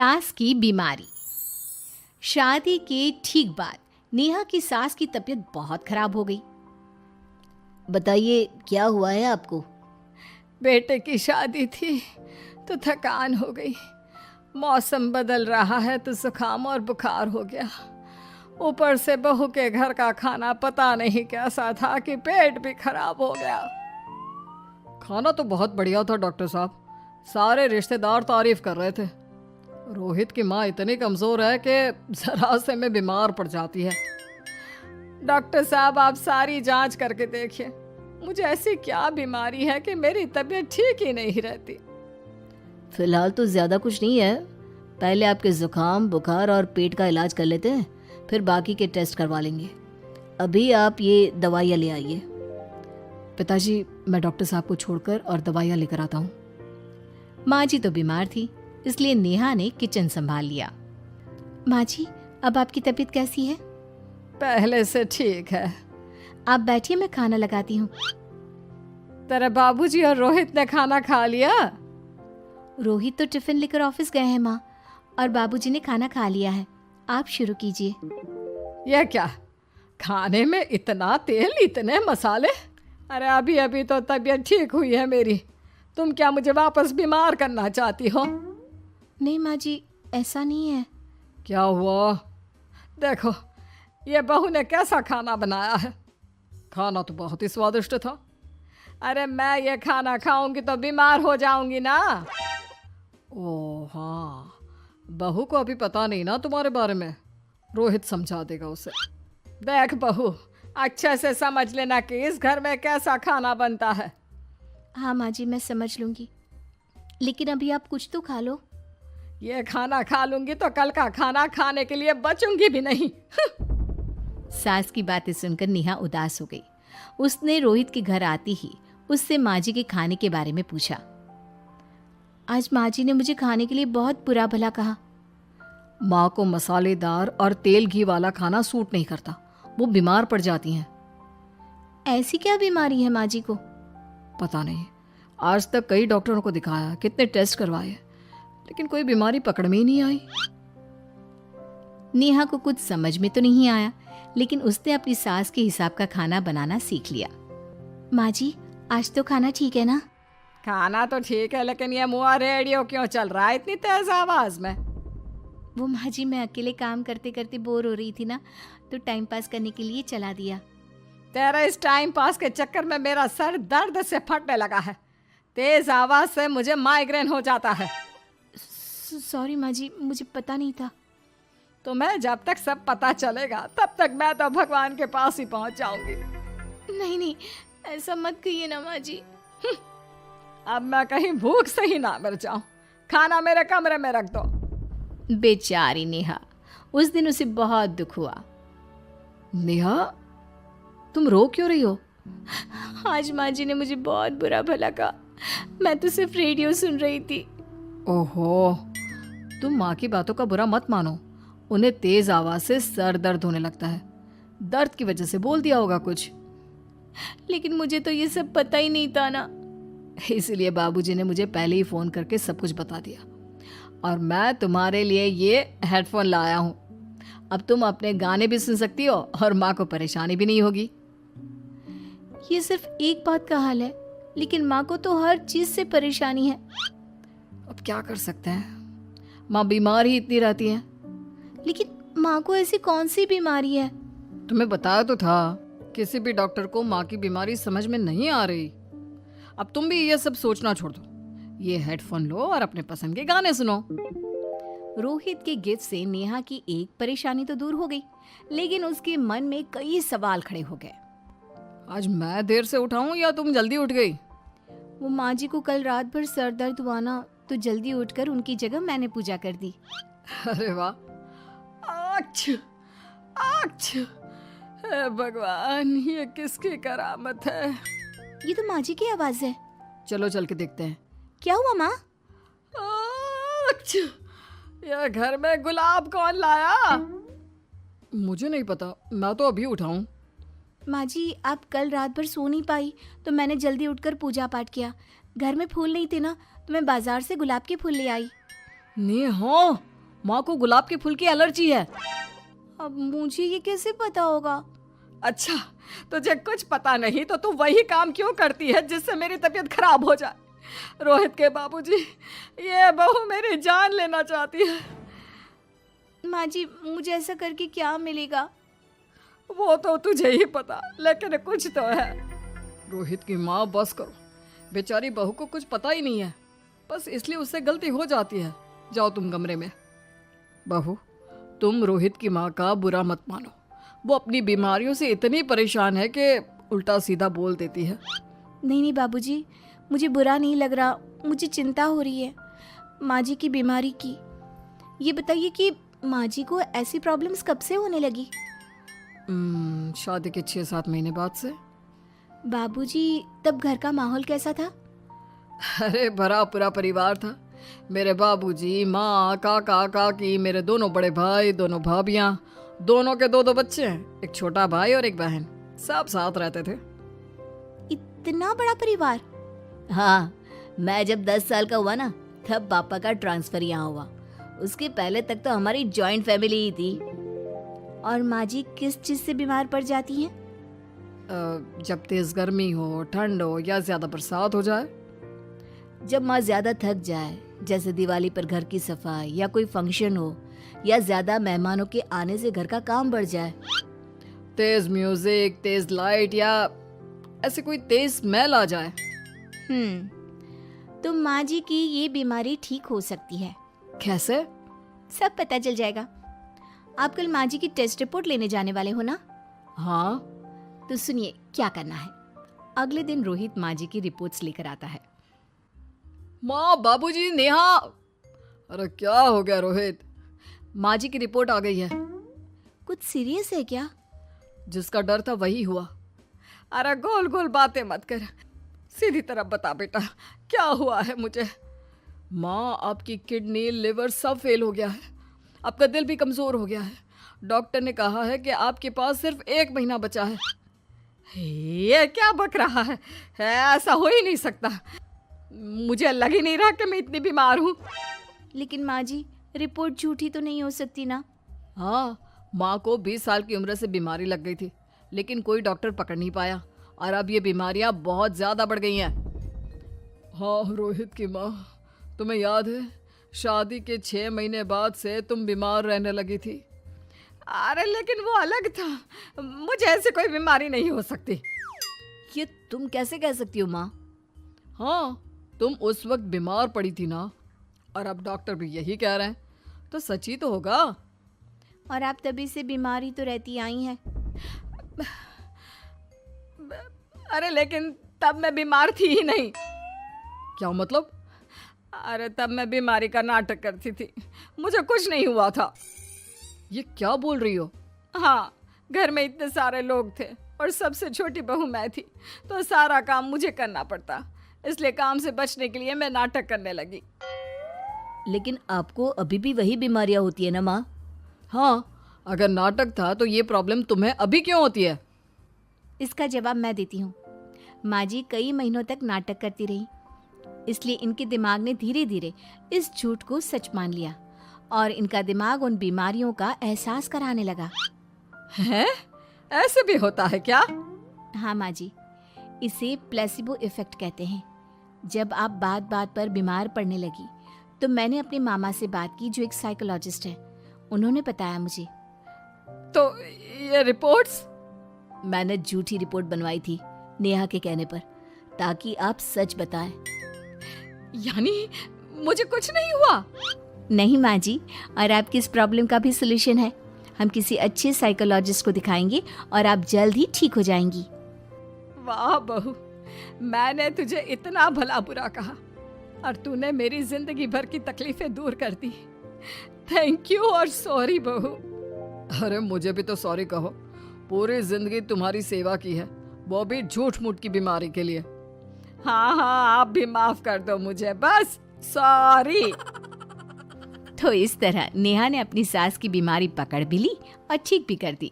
सास की बीमारी। शादी के ठीक बाद नेहा की सास की तबीयत बहुत खराब हो गई। बताइए क्या हुआ है आपको? बेटे की शादी थी तो थकान हो गई। मौसम बदल रहा है तो जुकाम और बुखार हो गया। ऊपर से बहू के घर का खाना पता नहीं कैसा था कि पेट भी खराब हो गया। खाना तो बहुत बढ़िया था डॉक्टर साहब, सारे रिश्तेदार तारीफ कर रहे थे। रोहित की माँ इतनी कमज़ोर है कि ज़रा से में बीमार पड़ जाती है। डॉक्टर साहब आप सारी जांच करके देखिए, मुझे ऐसी क्या बीमारी है कि मेरी तबीयत ठीक ही नहीं रहती। फिलहाल तो ज़्यादा कुछ नहीं है, पहले आपके ज़ुकाम बुखार और पेट का इलाज कर लेते हैं, फिर बाकी के टेस्ट करवा लेंगे। अभी आप ये दवाइयाँ ले आइए। पिताजी मैं डॉक्टर साहब को छोड़कर और दवाइयाँ लेकर आता हूँ। माँ जी तो बीमार थी, इसलिए नेहा ने किचन संभाल लिया। माँ जी अब आपकी तबीयत कैसी है? पहले से ठीक है। आप बैठिए, मैं खाना लगाती हूँ। तेरे बाबूजी और रोहित ने खाना खा लिया? रोहित तो टिफिन लेकर ऑफिस गए हैं माँ, और बाबूजी ने खाना खा लिया है। आप शुरू कीजिए। यह क्या, खाने में इतना तेल इतने मसाले? अरे अभी अभी तो तबीयत ठीक हुई है मेरी, तुम क्या मुझे वापस बीमार करना चाहती हो? नहीं माँ जी, ऐसा नहीं है। क्या हुआ? देखो ये बहू ने कैसा खाना बनाया है। खाना तो बहुत ही स्वादिष्ट था। अरे मैं ये खाना खाऊंगी तो बीमार हो जाऊंगी ना। ओह हाँ, बहू को अभी पता नहीं ना तुम्हारे बारे में, रोहित समझा देगा उसे। देख बहू, अच्छे से समझ लेना कि इस घर में कैसा खाना बनता है। हाँ माँ जी, मैं समझ लूँगी, लेकिन अभी आप कुछ तो खा लो। ये खाना खा लूंगी तो कल का खाना खाने के लिए बचूंगी भी नहीं। सास की बातें सुनकर नेहा उदास हो गई। उसने रोहित के घर आती ही उससे माँ जी के खाने के बारे में पूछा। आज माँ जी ने मुझे खाने के लिए बहुत बुरा भला कहा। माँ को मसालेदार और तेल घी वाला खाना सूट नहीं करता, वो बीमार पड़ जाती हैं। ऐसी क्या बीमारी है माँ जी को? पता नहीं, आज तक कई डॉक्टरों को दिखाया, कितने टेस्ट करवाए, लेकिन कोई बीमारी पकड़ में ही नहीं आई। नेहा को कुछ समझ में तो नहीं आया, लेकिन उसने अपनी सास के हिसाब का खाना बनाना सीख लिया। माँ जी आज तो खाना ठीक है ना? खाना तो ठीक है, लेकिन ये मुआ रेडियो क्यों चल रहा है इतनी तेज आवाज में? वो माँ जी मैं अकेले काम करते करते बोर हो रही थी ना, तो टाइम पास करने के लिए चला दिया। तेरा इस टाइम पास के चक्कर में मेरा सर दर्द से फटने लगा है। तेज आवाज से मुझे माइग्रेन हो जाता है। सॉरी माँ जी, मुझे पता नहीं था। तुम्हें जब तक सब पता चलेगा तब तक मैं तो भगवान के पास ही पहुंच जाऊंगी। नहीं नहीं, ऐसा मत कहिए ना माँ जी। अब मैं कहीं भूख से ही ना मर जाऊं। खाना मेरे कमरे में रख दो। बेचारी नेहा, उस दिन उसे बहुत दुख हुआ। नेहा तुम रो क्यों रही हो? आज माँ जी ने मुझे बहुत बुरा भला कहा, मैं तो सिर्फ रेडियो सुन रही थी। ओहो, तुम माँ की बातों का बुरा मत मानो, उन्हें तेज आवाज से सर दर्द होने लगता है, दर्द की वजह से बोल दिया होगा कुछ। लेकिन मुझे तो ये सब पता ही नहीं था ना, इसलिए बाबूजी ने मुझे पहले ही फोन करके सब कुछ बता दिया, और मैं तुम्हारे लिए ये हेडफोन लाया हूँ। अब तुम अपने गाने भी सुन सकती हो और माँ को परेशानी भी नहीं होगी। ये सिर्फ एक बात का हाल है, लेकिन माँ को तो हर चीज से परेशानी है। अब क्या कर सकते हैं, माँ बीमार ही इतनी रहती है। लेकिन माँ को ऐसी कौन सी बीमारी है? तुम्हें बताया तो था, किसी भी डॉक्टर को माँ की बीमारी समझ में नहीं आ रही। अब तुम भी ये सब सोचना छोड़ दो, ये हेडफोन लो और अपने पसंद के गाने सुनो। रोहित के गिफ्ट से नेहा की एक परेशानी तो दूर हो गई, लेकिन उसके मन में कई सवाल खड़े हो गए। आज मैं देर से उठाऊं या तुम जल्दी उठ गई? वो माँ जी को कल रात भर सर दर्द हुआ ना, तो जल्दी उठकर उनकी जगह मैंने पूजा कर दी। अरे वाह, अच्छा अच्छा, हे भगवान ये किसकी करामत है? ये तो माँ जी की आवाज है। चलो चल के देखते हैं। क्या हुआ माँ? अच्छा, यह घर में गुलाब कौन लाया? मुझे नहीं पता, मैं तो अभी उठा हूँ। माँ जी आप कल रात भर सो नहीं पाई, तो मैंने जल्दी उठकर पूजा पाठ किया। घर में फूल नहीं थे ना, तो मैं बाजार से गुलाब के फूल ले आई। नेहा माँ को गुलाब के फूल की एलर्जी है। अब मुझे ये कैसे पता होगा? अच्छा, तुझे कुछ पता नहीं तो तू वही काम क्यों करती है जिससे मेरी तबीयत खराब हो जाए? रोहित के बाबूजी, ये बहू मेरी जान लेना चाहती है। माँ जी, मुझे ऐसा करके क्या मिलेगा? वो तो तुझे ही पता, लेकिन कुछ तो है। रोहित की माँ, बस करो। बेचारी बहू को कुछ पता ही नहीं है, बस इसलिए उससे गलती हो जाती है। जाओ तुम कमरे में। बहू, तुम रोहित की माँ का बुरा मत मानो। वो अपनी बीमारियों से इतनी परेशान है कि उल्टा सीधा बोल देती है। नहीं नहीं बाबूजी, मुझे बुरा नहीं लग रहा, मुझे चिंता हो रही है माँ जी की बीमारी की। ये बताइए कि माँ जी को ऐसी प्रॉब्लम्स कब से होने लगी? शादी के 6-7 महीने बाद से। बाबूजी, तब घर का माहौल कैसा था? अरे भरा पूरा परिवार था। मेरे बाबूजी, माँ, काका, काकी, मेरे दोनों बड़े भाई, दोनों भाभियाँ, दोनों के 2-2 बच्चे हैं, एक छोटा भाई और एक बहन। सब साथ रहते थे। इतना बड़ा परिवार? हाँ, मैं जब 10 साल का हुआ ना, तब पापा का ट्रांसफर यहाँ हुआ। उसके पहले तक तो हमारी जॉइंट फैमिली ही थी। और माँ जी किस चीज़ से बीमार पड़ जाती हैं? जब तेज गर्मी हो, ठंड हो या ज्यादा बरसात हो जाए। जब माँ ज्यादा थक जाए, जैसे दिवाली पर घर की सफाई या कोई फंक्शन हो, या ज्यादा मेहमानों के आने से घर का काम बढ़ जाए। तेज म्यूजिक, तेज लाइट या ऐसे कोई तेज स्मेल आ जाए। तो माँ जी की ये बीमारी ठीक हो सकती है। कैसे? सब पता चल जाएगा। आप कल माँ जी की टेस्ट रिपोर्ट लेने जाने वाले हो ना? हाँ। तो सुनिए क्या करना है। अगले दिन रोहित माँ जी की रिपोर्ट्स लेकर आता है। माँ, बाबूजी, नेहा। अरे क्या हो गया रोहित? माँ जी की रिपोर्ट आ गई है। कुछ सीरियस है क्या? जिसका डर था वही हुआ। अरे गोल गोल बातें मत कर, सीधी तरफ बता बेटा, क्या हुआ है मुझे? माँ, आपकी किडनी, लिवर सब फेल हो गया है। आपका दिल भी कमजोर हो गया है। डॉक्टर ने कहा है कि आपके पास सिर्फ 1 महीना बचा है। ये क्या बक रहा है? ऐसा हो ही नहीं सकता। मुझे लग ही नहीं रहा कि मैं इतनी बीमार हूँ। लेकिन माँ जी, रिपोर्ट झूठी तो नहीं हो सकती ना? हाँ, माँ को 20 साल की उम्र से बीमारी लग गई थी, लेकिन कोई डॉक्टर पकड़ नहीं पाया और अब ये बीमारियां बहुत ज्यादा बढ़ गई हैं। हाँ रोहित की माँ, तुम्हें याद है शादी के 6 महीने बाद से तुम बीमार रहने लगी थी। अरे लेकिन वो अलग था, मुझे ऐसे कोई बीमारी नहीं हो सकती। ये तुम कैसे कह सकती हो माँ? हाँ, तुम उस वक्त बीमार पड़ी थी ना, और अब डॉक्टर भी यही कह रहे हैं, तो सच ही तो होगा। और आप तभी से बीमारी तो रहती आई हैं। अरे लेकिन तब मैं बीमार थी ही नहीं। क्या मतलब? अरे तब मैं बीमारी का नाटक करती थी, मुझे कुछ नहीं हुआ था। ये क्या बोल रही हो? हाँ, घर में इतने सारे लोग थे और सबसे छोटी बहू मैं थी, तो सारा काम मुझे करना पड़ता, इसलिए काम से बचने के लिए मैं नाटक करने लगी। लेकिन आपको अभी भी वही बीमारियां होती है ना माँ? हाँ, अगर नाटक था तो ये प्रॉब्लम तुम्हें अभी क्यों होती है? इसका जवाब मैं देती हूँ। माँ जी कई महीनों तक नाटक करती रही, इसलिए इनके दिमाग ने धीरे धीरे इस झूठ को सच मान लिया और इनका दिमाग उन बीमारियों का एहसास कराने लगा। हैं? ऐसे भी होता है क्या? हाँ माँ जी, इसे प्लेसिबो इफेक्ट कहते हैं। जब आप बात बात पर बीमार पड़ने लगी तो मैंने अपने मामा से बात की जो एक साइकोलॉजिस्ट है। उन्होंने बताया मुझे। तो ये रिपोर्ट्स? मैंने झूठी रिपोर्ट बनवाई थी नेहा के कहने पर, ताकि आप सच बताएं। यानी मुझे कुछ नहीं हुआ? नहीं माँ जी, और आपकी इस प्रॉब्लम का भी सोल्यूशन है। हम किसी अच्छे साइकोलॉजिस्ट को दिखाएंगे और आप जल्द ही ठीक हो जाएंगी। वाह बहू, मैंने तुझे इतना भला बुरा कहा और तूने मेरी जिंदगी भर की तकलीफें दूर कर दी। थैंक यू और सॉरी बहू। अरे मुझे भी तो सॉरी कहो, पूरी जिंदगी तुम्हारी सेवा की है, वो भी झूठ मूठ की बीमारी के लिए। हाँ हाँ, आप भी माफ कर दो मुझे, बस सॉरी। तो इस तरह नेहा ने अपनी सास की बीमारी पकड़ भी ली और ठीक भी कर दी।